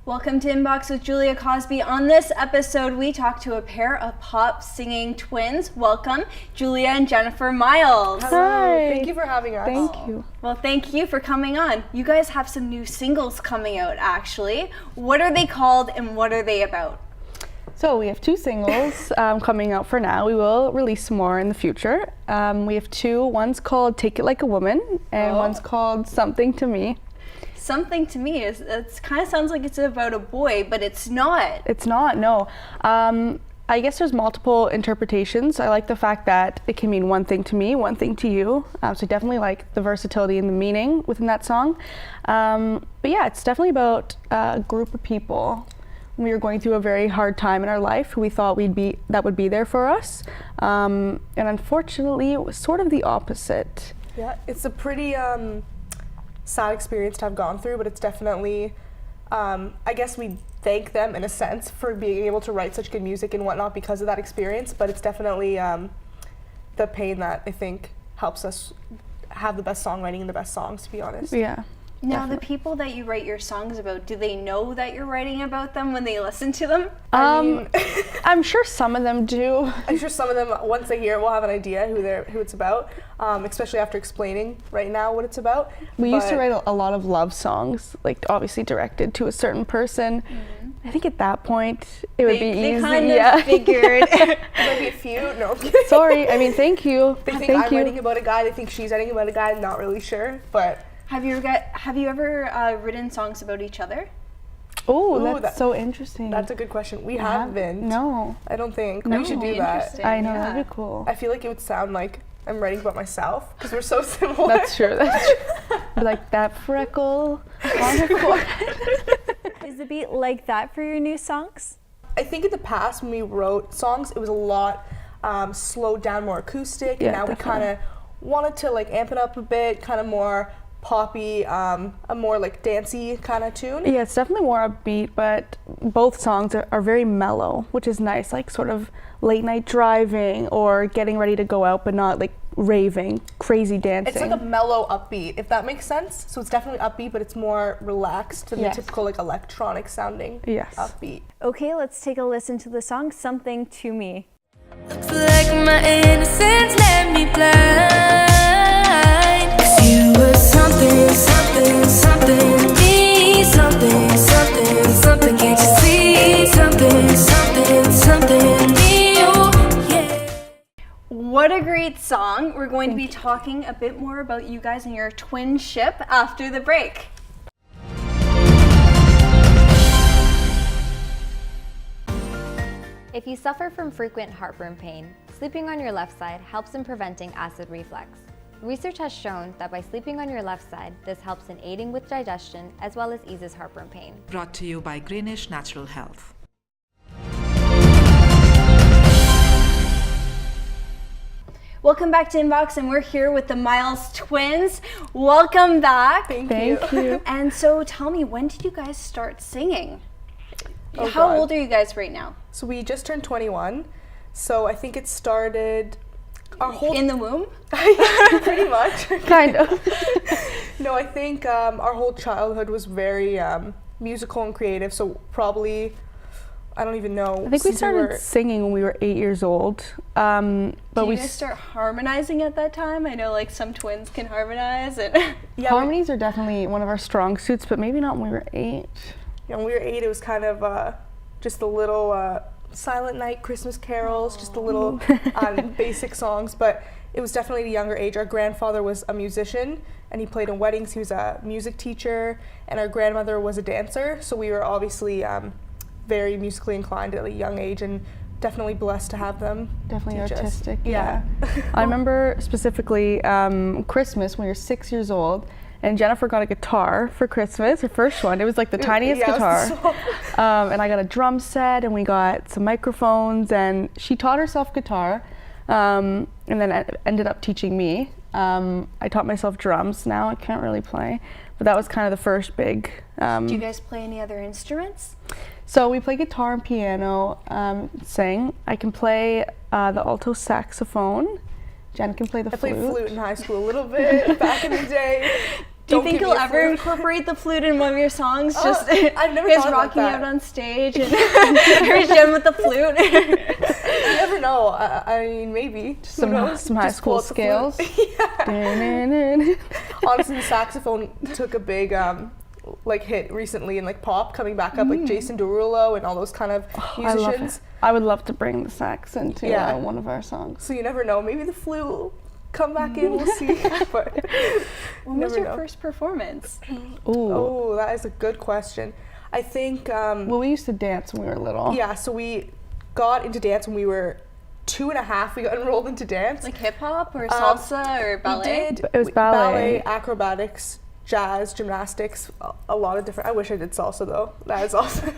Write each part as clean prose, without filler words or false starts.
Welcome to Inbox with Julia Cosby. On this episode, we talk to a pair of pop singing twins. Welcome, Julia and Jennifer Miles. Hello. Hi. Thank you for having us. Thank you. Well, thank you for coming on. You guys have some new singles coming out, actually. What are they called and what are they about? So we have two singles coming out for now. We will release more in the future. We have two. One's called Take It Like a Woman and one's called Something to Me. Something to me is, it kind of sounds like it's about a boy, but it's not. It's not, no. I guess there's multiple interpretations. I like the fact that it can mean one thing to me, one thing to you. So definitely like the versatility and the meaning within that song. But yeah, it's definitely about a group of people. We were going through a very hard time in our life. We thought that would be there for us. And unfortunately, it was sort of the opposite. Yeah, it's a pretty sad experience to have gone through, but it's definitely, I guess we thank them in a sense for being able to write such good music and whatnot because of that experience, but it's definitely the pain that I think helps us have the best songwriting and the best songs, to be honest. Yeah. Now, Definitely. the people that you write your songs about, do they know that you're writing about them when they listen to them? I'm sure some of them do. I'm sure some of them, once they hear it, will have an idea who it's about, especially after explaining right now what it's about. We used to write a lot of love songs, like obviously directed to a certain person. I think at that point it would be easy. They kind of figured. There might be a few. No, I'm kidding. Sorry, I mean thank you. They think Thank I'm you. writing about a guy. They think she's writing about a guy. I'm not really sure, but. Have you ever written songs about each other? Oh, that's so interesting. That's a good question. We haven't. No. I don't think. No. We should do that. Interesting. I know, Yeah. that'd be cool. I feel like it would sound like I'm writing about myself because we're so similar. That's true, that's true. But like that freckle on her forehead. Is the beat like that for your new songs? I think in the past when we wrote songs, it was a lot slowed down, more acoustic, Yeah, and now we definitely. kind of wanted to like amp it up a bit, kind of more poppy, a more like dancey kind of tune. Yeah, it's definitely more upbeat, but both songs are very mellow, which is nice, like sort of late night driving or getting ready to go out, but not like raving, crazy dancing. It's like a mellow upbeat, if that makes sense. So it's definitely upbeat, but it's more relaxed than Yes. the typical like electronic sounding Yes. upbeat. Okay, let's take a listen to the song Something to Me. Looks like my innocence let me blind. 'Cause you were something, something, something to me. Something, something, something, can't you see? Something, something, something new, yeah. What a great song. We're going to be talking a bit more about you guys and your twinship after the break. If you suffer from frequent heartburn pain, sleeping on your left side helps in preventing acid reflux. Research has shown that by sleeping on your left side, this helps in aiding with digestion as well as eases heartburn pain. Brought to you by Greenish Natural Health. Welcome back to Inbox, and we're here with the Miles twins. Welcome back. Thank Thank you. And so tell me, when did you guys start singing? Oh, How God. old are you guys right now? So we just turned 21, so I think it started our whole In the womb? pretty much. Kind of. No, I think our whole childhood was very musical and creative, so probably, I don't even know. I think we since started singing when we were 8 years old. But Did we you guys start harmonizing at that time? I know like some twins can harmonize. And yeah, harmonies are definitely one of our strong suits, but maybe not when we were 8. when we were 8, it was kind of just a little Silent Night, Christmas carols, just a little basic songs, but it was definitely at a younger age. Our grandfather was a musician, and he played in weddings. He was a music teacher, and our grandmother was a dancer, so we were obviously very musically inclined at a young age, and definitely blessed to have them. Definitely teach us. artistic, Yeah. I remember specifically Christmas when we were 6 years old, and Jennifer got a guitar for Christmas, her first one. It was like the tiniest Yeah, it was guitar. so- And I got a drum set, and we got some microphones, and she taught herself guitar, and then ended up teaching me. I taught myself drums. Now I can't really play, but that was kind of the first big. do you guys play any other instruments? So we play guitar and piano, sing. I can play the alto saxophone. Jen can play the I flute. played flute in high school a little bit back in the day. Do you Don't think give you'll me a ever flute. incorporate the flute in one of your songs? Just I've never you guys thought about rocking that. out on stage and here's Jen with the flute. You never know. I mean, maybe. Who knows? Some high Just pull school out the flute. scales. Honestly, the saxophone took a big like hit recently in like pop, coming back up, like Jason Derulo and all those kind of I love musicians. it. I would love to bring the sax into Yeah. one of our songs. So you never know. Maybe the flute will come back in. We'll see. But When was never your know. first performance? Ooh. Oh, that is a good question. I think. Well, we used to dance when we were little. Yeah. So we got into dance when we were 2.5. We got enrolled into dance. Like hip hop or salsa or ballet? We did. It was ballet. Acrobatics, jazz, gymnastics, a lot of different. I wish I did salsa though. That is awesome.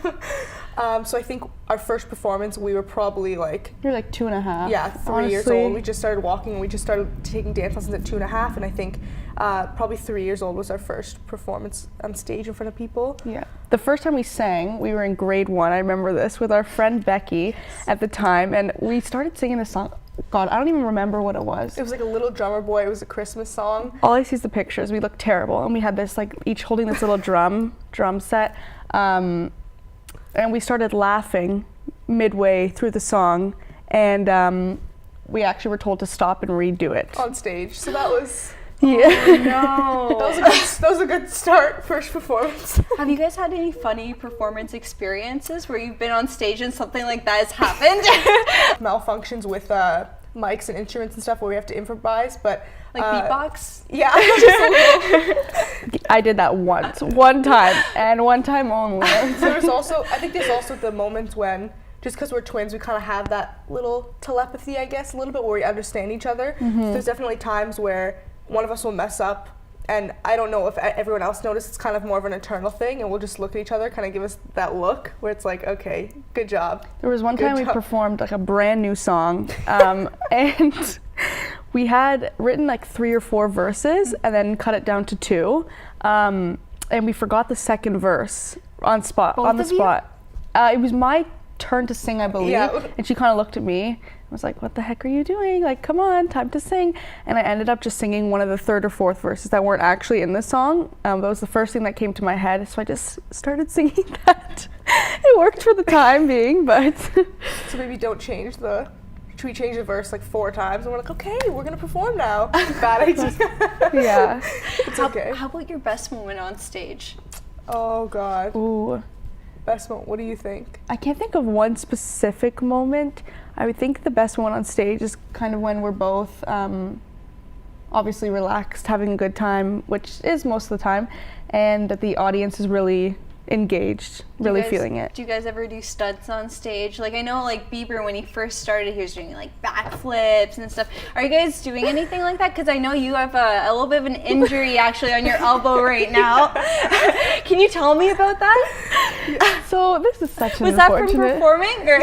So I think our first performance, we were probably like, You're like 2.5. 3 years honestly. old. We just started walking and we just started taking dance lessons at 2.5. And I think probably 3 years old was our first performance on stage in front of people. Yeah. The first time we sang, we were in grade 1. I remember this with our friend Becky at the time, and we started singing this song. God, I don't even remember what it was. It was like a little drummer boy. It was a Christmas song. All I see is the pictures. We looked terrible, and we had this like each holding this little drum set, and we started laughing midway through the song, and we actually were told to stop and redo it. On stage. So that was Yeah. No. that was a good start, first performance. Have you guys had any funny performance experiences where you've been on stage and something like that has happened? Malfunctions with mics and instruments and stuff where we have to improvise, but Like beatbox? yeah, just a little. I did that one time, and one time only. There's also, I think there's also the moments when, just because we're twins, we kind of have that little telepathy, I guess, a little bit where we understand each other. So there's definitely times where one of us will mess up, and I don't know if everyone else noticed. It's kind of more of an internal thing, and we'll just look at each other, kind of give us that look where it's like, okay, good job. There was one Good time we job. performed like a brand new song, and we had written like 3 or 4 verses and then cut it down to 2, and we forgot the second verse on the of you? spot. It was my turn to sing, I believe, Yeah. and she kind of looked at me. I was like, what the heck are you doing? Like, come on, time to sing. And I ended up just singing one of the 3rd or 4th verses that weren't actually in the song. That was the first thing that came to my head, so I just started singing that. It worked for the time being, but So maybe don't change the. We change the verse like 4 times, and we're like, okay, we're gonna perform now. Bad idea. yeah. It's okay. How about your best moment on stage? Oh God, Ooh. best moment. What do you think? I can't think of one specific moment. I would think the best one on stage is kind of when we're both obviously relaxed, having a good time, which is most of the time, and that the audience is really engaged, really feeling it. Do you guys ever do stunts on stage? Like I know like Bieber when he first started he was doing like backflips and stuff. Are you guys doing anything like that? Because I know you have a little bit of an injury actually on your elbow right now. Can you tell me about that? So this is such an Was that from unfortunate. performing or,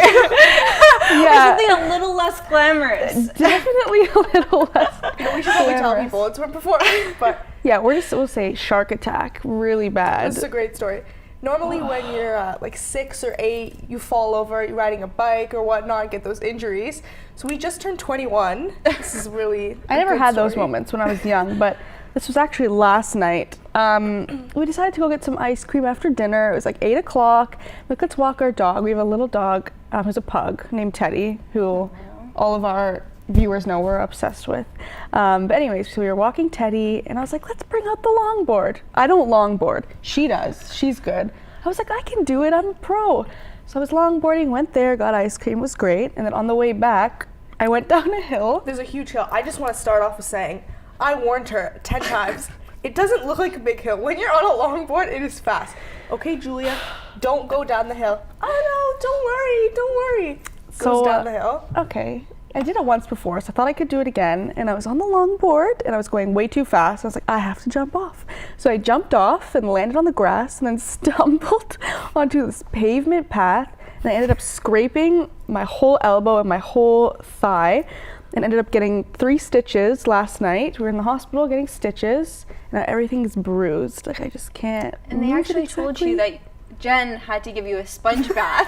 Yeah. or something a little less glamorous? Definitely a little less. No, we should probably tell glamorous. people it's from performing, but Yeah, we'll say shark attack, really bad. this is a great story. Normally, when you're like 6 or 8, you fall over, you're riding a bike or whatnot, and get those injuries. So we just turned 21. This is really. I a never good had those story. moments when I was young, but this was actually last night. We decided to go get some ice cream after dinner. It was like 8 o'clock. Like, let's walk our dog. We have a little dog who's a pug named Teddy, who all of our viewers know we're obsessed with. But anyways, so we were walking Teddy, and I was like, let's bring out the longboard. I don't longboard. She does. She's good. I was like, I can do it. I'm a pro. So I was longboarding, went there, got ice cream, was great. And then on the way back, I went down a hill. There's a huge hill. I just want to start off with saying, I warned her 10 times. It doesn't look like a big hill. When you're on a longboard, it is fast. Okay, Julia, don't go down the hill. Oh no, don't worry. Goes down the hill. Okay. I did it once before, so I thought I could do it again. And I was on the longboard, and I was going way too fast. I was like, I have to jump off. So I jumped off and landed on the grass, and then stumbled onto this pavement path. And I ended up scraping my whole elbow and my whole thigh, and ended up getting 3 stitches last night. We were in the hospital getting stitches, and everything's bruised. Like, I just can't. And they move it actually told exactly. you that Jen had to give you a sponge bath.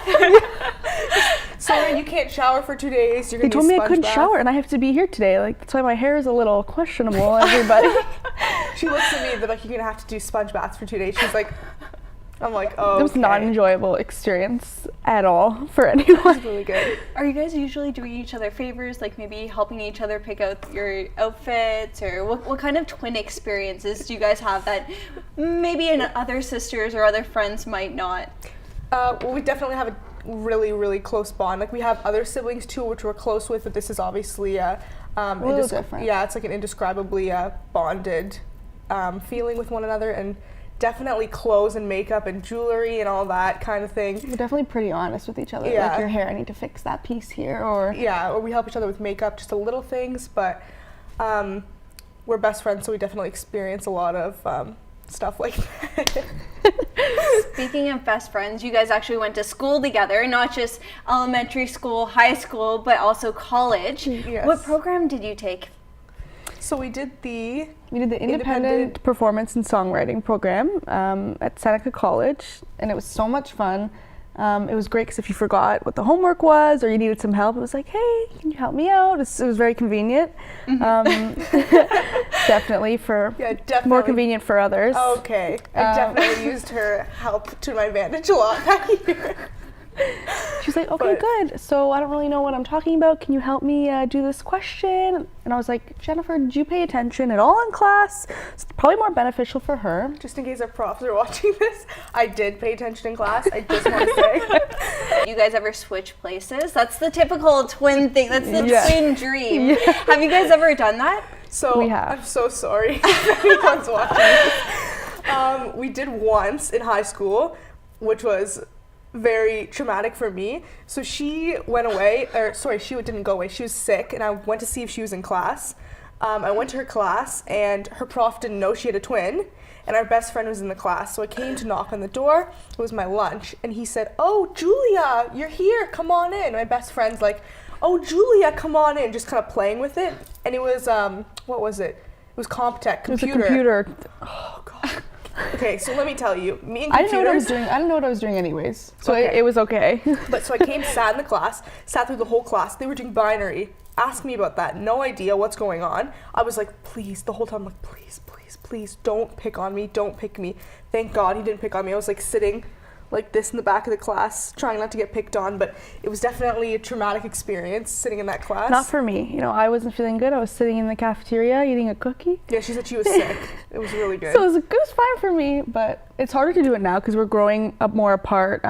Sorry, you can't shower for 2 days. You're They gonna told need me a I couldn't sponge bath. shower, and I have to be here today. Like, that's why my hair is a little questionable, everybody. She looks at me, they're like, you're gonna have to do sponge baths for 2 days. She's like, I'm like, oh, It was not an enjoyable experience at all for anyone. It's really good. Are you guys usually doing each other favors, like maybe helping each other pick out your outfits, or what kind of twin experiences do you guys have that maybe in other sisters or other friends might not? Well, we definitely have a really, really close bond. Like, we have other siblings too, which we're close with, but this is obviously a little different. Yeah, it's like an indescribably bonded feeling with one another, and definitely clothes and makeup and jewelry and all that kind of thing. We're definitely pretty honest with each other. Yeah. Like, your hair, I need to fix that piece here, or Or we help each other with makeup, just the little things, but we're best friends, so we definitely experience a lot of stuff like that. Speaking of best friends, you guys actually went to school together, not just elementary school, high school, but also college. Yes. What program did you take? So we did the independent performance and songwriting program at Seneca College, and it was so much fun. It was great because if you forgot what the homework was or you needed some help, it was like, hey, can you help me out? It was very convenient. Definitely more convenient for others. Okay, I definitely used her help to my advantage a lot that year. She was like, okay, good. So I don't really know what I'm talking about. Can you help me do this question? And I was like, Jennifer, did you pay attention at all in class? It's probably more beneficial for her. Just in case our profs are watching this, I did pay attention in class. I just want to say. You guys ever switch places? That's the typical twin thing. That's the Yes. twin dream. Have you guys ever done that? So We have. I'm so sorry if anyone's watching this. We did once in high school, which was very traumatic for me. So she went away, she didn't go away. She was sick, and I went to see if she was in class. I went to her class, and her prof didn't know she had a twin, and our best friend was in the class. So I came to knock on the door. It was my lunch, and he said, "Oh, Julia, you're here. Come on in." My best friend's like, "Oh, Julia, come on in," just kind of playing with it. And it was what was it? It was Comptech computer. It was a computer. Oh God. Okay, so let me tell you, me and I didn't know what I was computers. doing. I didn't know what I was doing anyways. So Okay. it was okay. But so I came, sat in the class, sat through the whole class. They were doing binary. Asked me about that. No idea what's going on. I was like, please, the whole time, like, please, please, please, don't pick on me. Don't pick me. Thank God he didn't pick on me. I was like sitting like this in the back of the class, trying not to get picked on. But it was definitely a traumatic experience sitting in that class. Not for me. You know, I wasn't feeling good. I was sitting in the cafeteria eating a cookie. Yeah, she said she was sick. It was really good. So it was fine for me, but it's harder to do it now because we're growing up more apart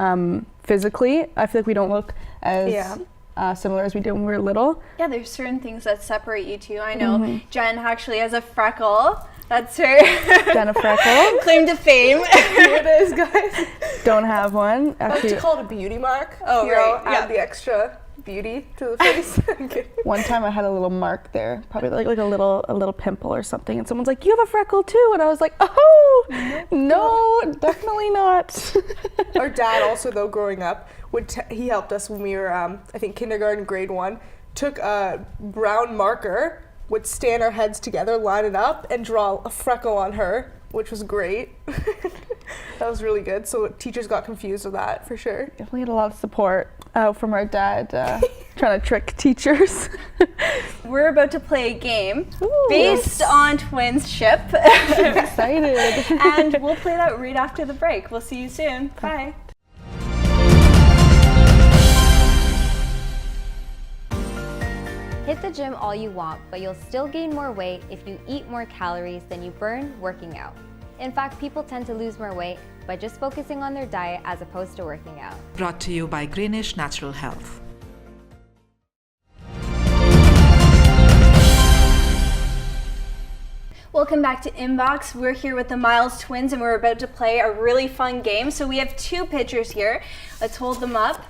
physically. I feel like we don't look as similar as we did when we were little. Yeah, there's certain things that separate you two. I know Jen actually has a freckle. That's her Jenna Freckle. claim to fame. Here it is, guys. Don't have one. I like Actually, to call it a beauty mark. Oh, you know, right, yeah. add the extra beauty to the face. Okay. one time I had a little mark there, probably like a little pimple or something, and someone's like, "You have a freckle too," and I was like, "Oh, no, definitely not." Our dad also, though, growing up, he helped us when we were, I think, kindergarten, grade 1, took a brown marker, would stand our heads together, line it up, and draw a freckle on her, which was great. That was really good. So teachers got confused with that, for sure. Definitely had a lot of support from our dad trying to trick teachers. We're about to play a game based on twinship. I'm excited. And we'll play that right after the break. We'll see you soon. Bye. Hit the gym all you want, but you'll still gain more weight if you eat more calories than you burn working out. In fact, people tend to lose more weight by just focusing on their diet as opposed to working out. Brought to you by Greenish Natural Health. Welcome back to Inbox. We're here with the Miles twins and we're about to play a really fun game. So we have two pictures here. Let's hold them up.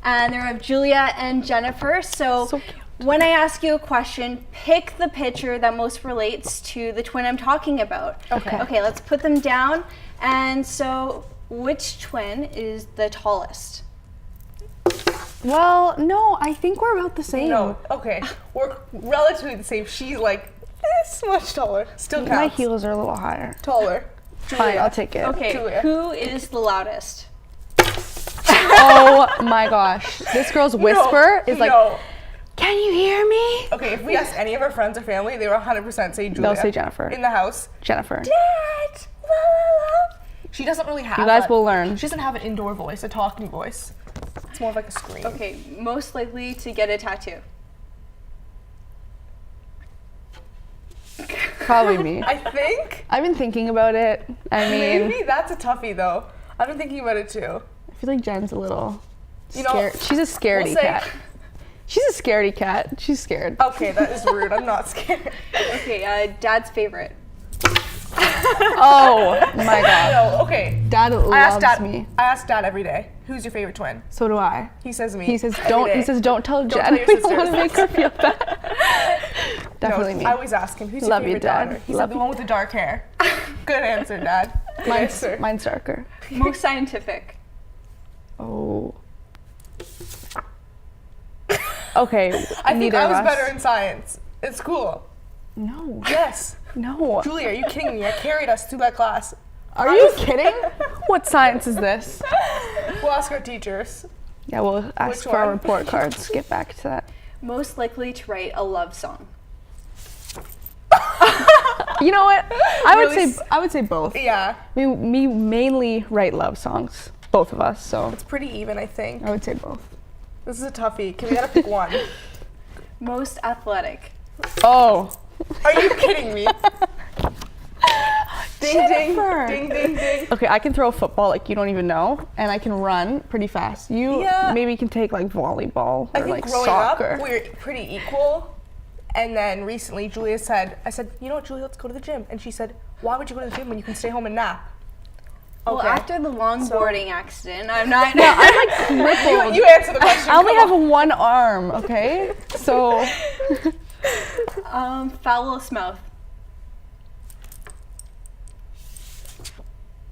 And they're of Julia and Jennifer. So cute. When I ask you a question, pick the picture that most relates to the twin I'm talking about. Okay. Okay, let's put them down. And so which twin is the tallest? Well, no, I think we're about the same. No, okay. We're relatively the same. She's like this much taller. Still My counts. heels are a little higher. Taller. Fine, I'll take it. Okay, Julia. who is the loudest? Oh my gosh. This girl's whisper is like, Can you hear me? Okay, if we ask any of our friends or family, they will 100% say Julia. They'll say Jennifer. In the house. Jennifer. Dad! La, la, la. She doesn't really have You guys will learn. She doesn't have an indoor voice, a talking voice. It's more of like a scream. Okay, most likely to get a tattoo. Probably me. I think I've been thinking about it. I mean, maybe that's a toughie though. I've been thinking about it too. I feel like Jen's a little You know, scared. She's a scaredy we'll say- cat. She's a scaredy cat. She's scared. Okay, that is rude. I'm not scared. Okay, Dad's favorite. Oh my god. No, okay. Dad I loves ask Dad. me. I ask Dad every day. Who's your favorite twin? So do I. He says me. He says every don't. day. He says don't tell Don't Jen. tell your We don't want to sisters. make her feel bad. Definitely No, me. I always ask him, who's Love your you, favorite Dad. daughter? He Love said the one with the dark hair. Good answer, Dad. Good answer. Mine's darker. Most scientific. Oh. Okay. I think neither I of was us. better in science. It's cool. No. Yes. No. Julia, are you kidding me? I carried us through that class. Are you kidding? What science is this? We'll ask our teachers. Yeah, we'll ask Which for our one? report cards. Get back to that. Most likely to write a love song. You know what? I Really would say both. Yeah, We mainly write love songs, both of us. So it's pretty even, I think. I would say both. This is a toughie. We gotta pick one. Most athletic. Oh. Are you kidding me? Ding, Jennifer. ding, ding, ding, ding. Okay, I can throw a football like you don't even know, and I can run pretty fast. You Yeah. maybe can take like volleyball I or think like growing soccer. up, we were pretty equal. And then recently, Julia said, I said, you know what, Julia, let's go to the gym. And she said, why would you go to the gym when you can stay home and nap? Well, Okay. after the longboarding accident, I'm not. I'm like crippled. You answer the question. I only come have one arm, okay? So Foulest mouth.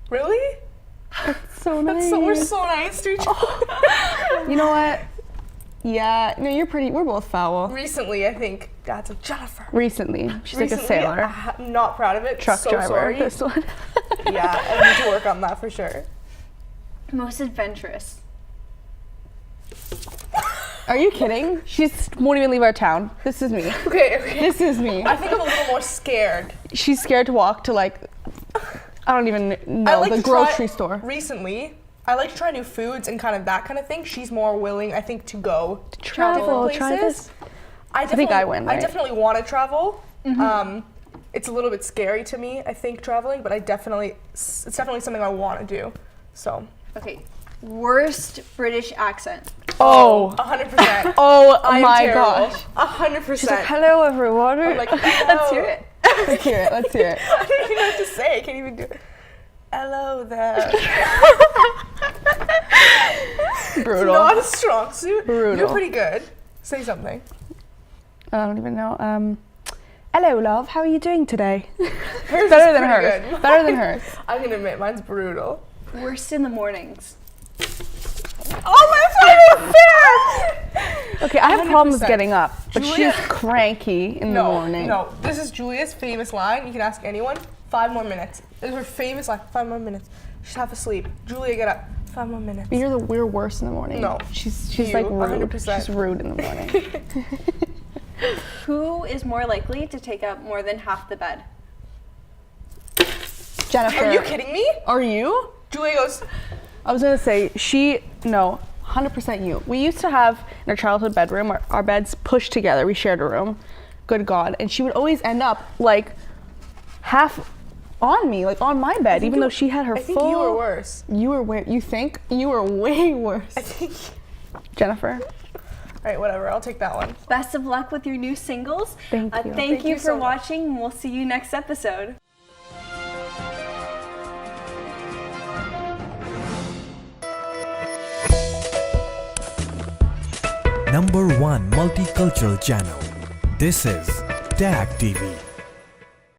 Really? so nice. We're so nice to each other. You know what? Yeah, no, you're pretty. We're both foul. Recently, I think Dad's like, Jennifer. Recently, she's like a Recently, sailor, I'm not proud of it. truck so driver. Sorry. This one. Yeah, I need to work on that for sure. Most adventurous. Are you kidding? She won't even leave our town. This is me. Okay. This is me. I think I'm a little more scared. She's scared to walk to like, I don't even I know, like the to grocery try, store. Recently, I like to try new foods and kind of that kind of thing. She's more willing, I think, to go Travel, to try places. this. I think I win, I right? definitely want to travel. It's a little bit scary to me, I think, traveling, but it's definitely something I want to do. So, Okay. Worst British accent. Oh. 100%. Oh I am my terrible. gosh. 100%. Hello, everyone. I'm like, Let's hear it. Let's hear it. Let's hear it. I don't even know what to say. I can't even do it. Hello there. Brutal. Not a strong suit. Brutal. You're pretty good. Say something. I don't even know. Hello, love. How are you doing today? Hers Better is than pretty hers. good. Better than hers. I'm gonna admit, mine's brutal. Worst in the mornings. Oh my god! Okay, I have problems 100%. getting up, but Julia- she's cranky in the morning. No, this is Julia's famous line. You can ask anyone. 5 more minutes. This is her famous line. 5 more minutes. She's half asleep. Julia, get up. 5 more minutes. We're worse in the morning. No, she's you, like rude. 100%. She's rude in the morning. Who is more likely to take up more than half the bed? Jennifer. Are you kidding me? Are you? Julia goes, I was gonna say no, 100% you. We used to have in our childhood bedroom our beds pushed together. We shared a room. Good God, and she would always end up like half on me, like on my bed, even though she had her I think full. you were worse. You think you were way worse, I think. Jennifer. Alright, whatever. I'll take that one. Best of luck with your new singles. Thank you. Thank you you for so much. watching, and we'll see you next episode. #1 multicultural channel. This is TAG TV.